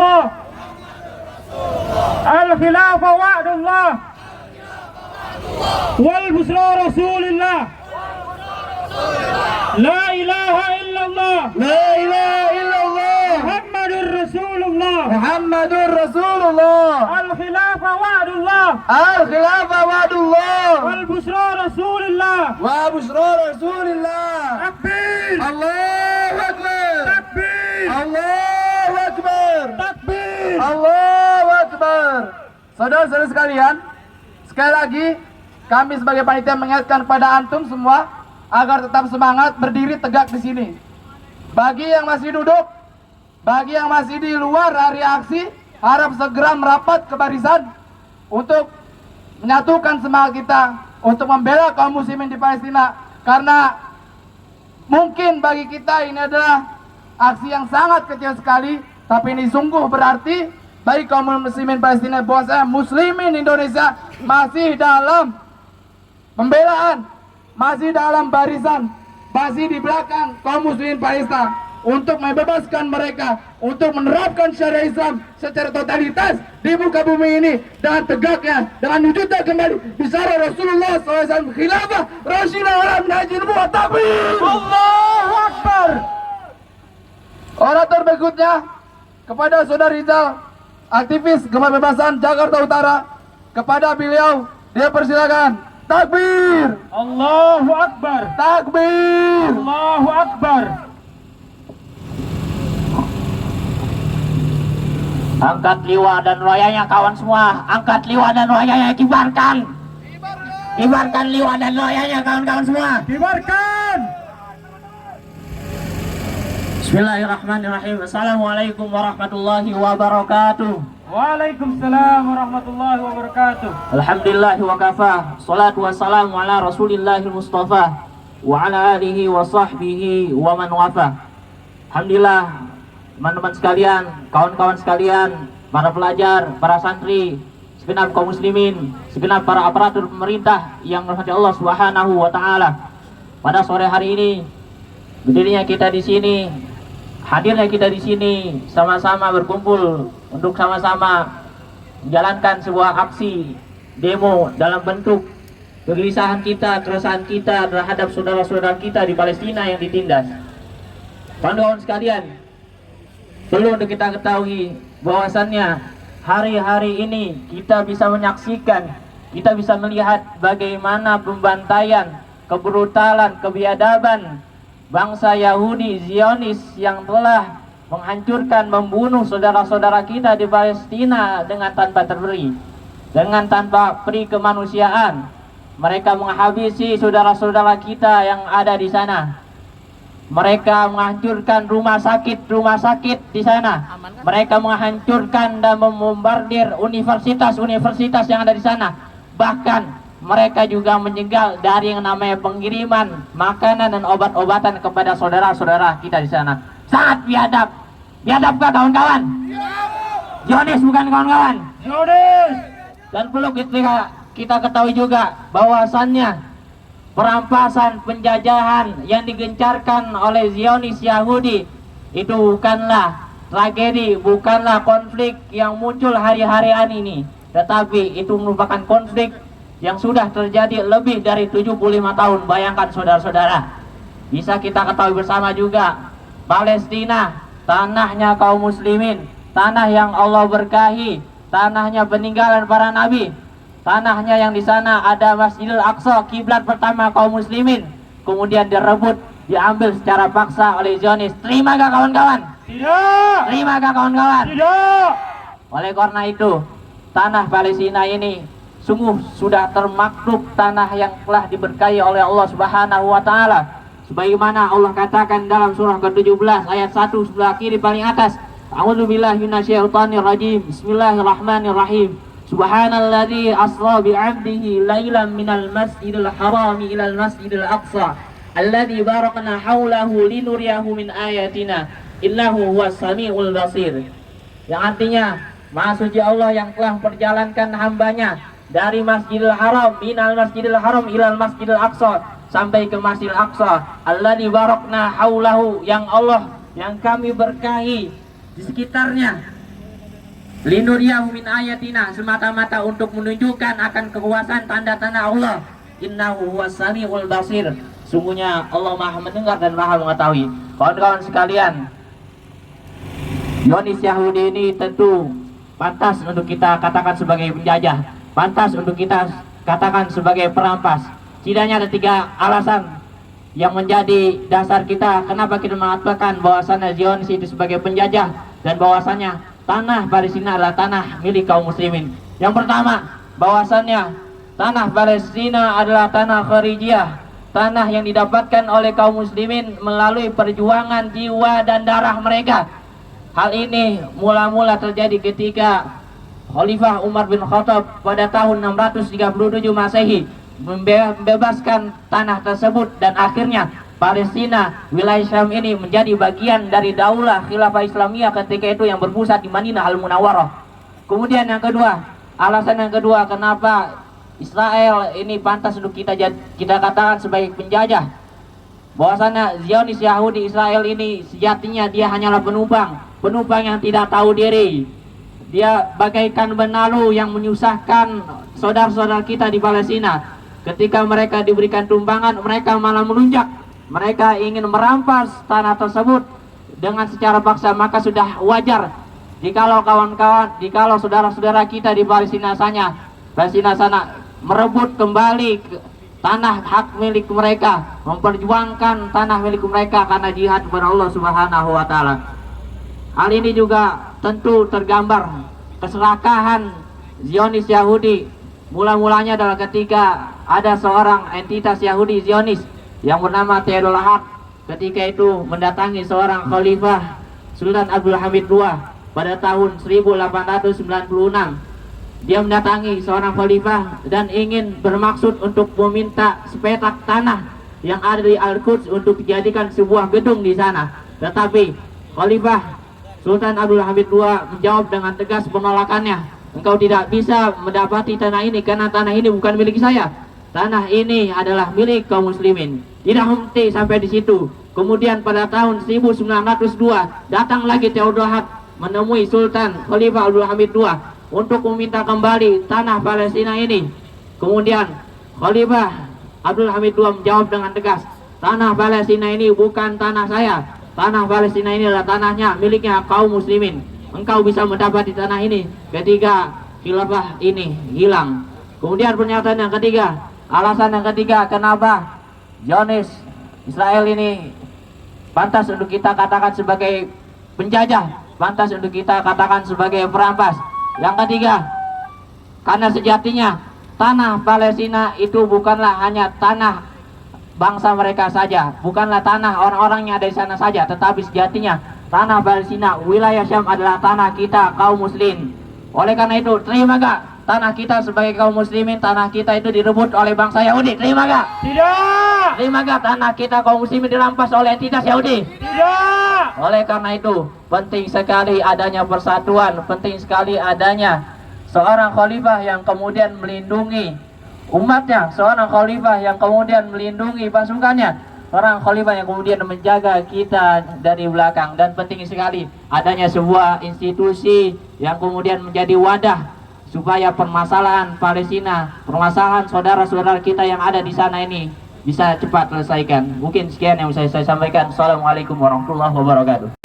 الله الخلافة وعد الله والبشرى رسول الله لا إله إلا الله لا إله إلا الله محمد رسول الله محمد رسول الله الخلافة وعد الله الخلافة وعد الله والبشرى رسول الله وبشرى رسول الله تكبير الله أكبر تكبير الله أكبر تكبير Allahu Akbar. Saudara-saudara sekalian, sekali lagi kami sebagai panitia mengingatkan kepada antum semua agar tetap semangat berdiri tegak di sini. Bagi yang masih duduk, bagi yang masih di luar hari aksi, harap segera merapat ke barisan untuk menyatukan semangat kita untuk membela kaum muslimin di Palestina, karena mungkin bagi kita ini adalah aksi yang sangat kecil sekali, tapi ini sungguh berarti bagi kaum muslimin Palestina, bahwa muslimin Indonesia masih dalam pembelaan, masih dalam barisan, masih di belakang kaum muslimin Palestina untuk membebaskan mereka, untuk menerapkan syariat Islam secara totalitas di muka bumi ini dengan tegaknya, dengan wujudnya kembali bicara Rasulullah SAW, khilafah Rasyidun ala minhajil mu'takbir. Allahu Akbar. Orator berikutnya kepada Saudara Rizal, aktivis kebebasan Jakarta Utara, kepada beliau dia persilakan. Takbir. Allahu Akbar. Takbir. Allahu Akbar. Angkat liwa dan royanya kawan semua. Angkat liwa dan royanya, kibarkan. Kibarkan liwa dan royanya kawan-kawan semua. Kibarkan. Bismillahirrahmanirrahim. Assalamualaikum warahmatullahi wabarakatuh. Waalaikumsalam warahmatullahi wabarakatuh. Alhamdulillah wa kafa. Salatu wassalamu ala Rasulillahil Mustafa wa ala alihi wa sahbihi wa man wafa. Alhamdulillah, teman-teman sekalian, kawan-kawan sekalian, para pelajar, para santri, segenap kaum muslimin, segenap para aparatur pemerintah yang dirahmati Allah Subhanahu wa taala. Pada sore hari ini, berdirinya kita di sini, hadirnya kita di sini, sama-sama berkumpul untuk sama-sama menjalankan sebuah aksi demo dalam bentuk kegelisahan kita, keresahan kita terhadap saudara-saudara kita di Palestina yang ditindas. Kawan-kawan sekalian, perlu untuk kita ketahui bahwasannya hari-hari ini kita bisa menyaksikan, kita bisa melihat bagaimana pembantaian, kebrutalan, kebiadaban bangsa Yahudi Zionis yang telah menghancurkan, membunuh saudara-saudara kita di Palestina dengan tanpa terberi, dengan tanpa peri kemanusiaan. Mereka menghabisi saudara-saudara kita yang ada di sana. Mereka menghancurkan rumah sakit di sana. Mereka menghancurkan dan membombardir universitas-universitas yang ada di sana. Bahkan mereka juga menjegal dari yang namanya pengiriman makanan dan obat-obatan kepada saudara-saudara kita di sana. Sangat biadab. Biadabkah kawan-kawan? Zionis bukan kawan-kawan? Zionis. Dan perlu kita ketahui juga bahwasannya perampasan, penjajahan yang digencarkan oleh Zionis Yahudi itu bukanlah tragedi, bukanlah konflik yang muncul hari-harian ini, tetapi itu merupakan konflik yang sudah terjadi lebih dari 75 tahun. Bayangkan saudara-saudara. Bisa kita ketahui bersama juga, Palestina, tanahnya kaum muslimin, tanah yang Allah berkahi, tanahnya peninggalan para nabi, tanahnya yang di sana ada Masjidil Aqsa, kiblat pertama kaum muslimin, kemudian direbut, diambil secara paksa oleh Zionis. Terima gak kawan-kawan? Tidak. Terima gak kawan-kawan? Tidak. Oleh karena itu, tanah Palestina ini sungguh sudah termakluk tanah yang telah diberkahi oleh Allah Subhanahu wa taala. Sebagaimana Allah katakan dalam surah ke-17 ayat 1 sebelah kiri paling atas. A'udzubillahi minasyaitonir rajim. Bismillahirrahmanirrahim. Subhanalladzi asra bi'abdihi lailan minal masjidil harami ilal masjidil aqsa alladzi barakna haulahu linuriyahu min ayatina innahu huwas samiul basir. Yang artinya, Maha suci Allah yang telah memperjalankan hambanya dari Masjidil Haram, minal Masjidil Haram ilal Masjidil Aqsa, sampai ke Masjidil Aqsa, alladzi barakna haulahu, yang Allah, yang kami berkahi di sekitarnya, linuriyahu min ayatina, semata-mata untuk menunjukkan akan kekuasaan tanda-tanda Allah. Innahu huwas samiul basir, sungguhnya Allah Maha mendengar dan Maha mengetahui. Kawan-kawan sekalian, Zionis Yahudi ini tentu pantas untuk kita katakan sebagai penjajah, pantas untuk kita katakan sebagai perampas. Setidaknya ada 3 alasan yang menjadi dasar kita kenapa kita mengatakan bahwasannya Zionis itu sebagai penjajah dan bahwasannya tanah Palestina adalah tanah milik kaum muslimin. Yang pertama, bahwasannya tanah Palestina adalah tanah kharijiyah, tanah yang didapatkan oleh kaum muslimin melalui perjuangan jiwa dan darah mereka. Hal ini mula-mula terjadi ketika Khalifah Umar bin Khattab pada tahun 637 Masehi membebaskan tanah tersebut, dan akhirnya Palestina, wilayah Syam ini menjadi bagian dari daulah khilafah Islamiyah ketika itu yang berpusat di Madinah Al-Munawwarah. Kemudian yang kedua, alasan yang kedua kenapa Israel ini pantas untuk kita katakan sebagai penjajah, bahwasanya Zionis Yahudi Israel ini sejatinya dia hanyalah penumpang yang tidak tahu diri. Dia bagaikan benalu yang menyusahkan saudara-saudara kita di Palestina. Ketika mereka diberikan tumpangan, mereka malah melunjak. Mereka ingin merampas tanah tersebut dengan secara paksa. Maka sudah wajar jikalau kawan-kawan, jikalau saudara-saudara kita di Palestina sana merebut kembali tanah hak milik mereka, memperjuangkan tanah milik mereka karena jihad kepada Allah Subhanahu wa taala. Hal ini juga tentu tergambar keserakahan Zionis Yahudi. Mula-mulanya adalah ketika ada seorang entitas Yahudi Zionis yang bernama Theodor Hart. Ketika itu mendatangi seorang Khalifah Sultan Abdul Hamid II pada tahun 1896. Dia mendatangi seorang khalifah dan ingin bermaksud untuk meminta sepetak tanah yang ada di Al-Quds untuk dijadikan sebuah gedung di sana. Tetapi Khalifah Sultan Abdul Hamid II menjawab dengan tegas penolakannya. Engkau tidak bisa mendapati tanah ini karena tanah ini bukan milik saya. Tanah ini adalah milik kaum muslimin. Tidak henti sampai di situ. Kemudian pada tahun 1902 datang lagi Theodor Hart menemui Sultan Khalifah Abdul Hamid II untuk meminta kembali tanah Palestina ini. Kemudian Khalifah Abdul Hamid II menjawab dengan tegas, tanah Palestina ini bukan tanah saya. Tanah Palestina ini adalah tanahnya miliknya kaum muslimin. Engkau bisa mendapati tanah ini ketika khilafah ini hilang. Kemudian pernyataan yang ketiga, alasan yang ketiga kenapa Zionis Israel ini pantas untuk kita katakan sebagai penjajah, pantas untuk kita katakan sebagai perampas. Yang ketiga, karena sejatinya tanah Palestina itu bukanlah hanya tanah bangsa mereka saja, bukanlah tanah orang-orang yang ada di sana saja, tetapi sejatinya tanah Palestina, wilayah Syam adalah tanah kita kaum muslim. Oleh karena itu, terima gak tanah kita sebagai kaum muslimin, tanah kita itu direbut oleh bangsa Yahudi? Terima gak? Tidak. Terima gak tanah kita kaum muslimin dirampas oleh entitas Yahudi? Tidak. Oleh karena itu, penting sekali adanya persatuan, penting sekali adanya seorang khalifah yang kemudian melindungi umatnya, seorang khalifah yang kemudian melindungi pasukannya, orang khalifah yang kemudian menjaga kita dari belakang. Dan penting sekali adanya sebuah institusi yang kemudian menjadi wadah supaya permasalahan Palestina, permasalahan saudara-saudara kita yang ada di sana ini bisa cepat selesaikan. Mungkin sekian yang saya sampaikan. Assalamualaikum warahmatullahi wabarakatuh.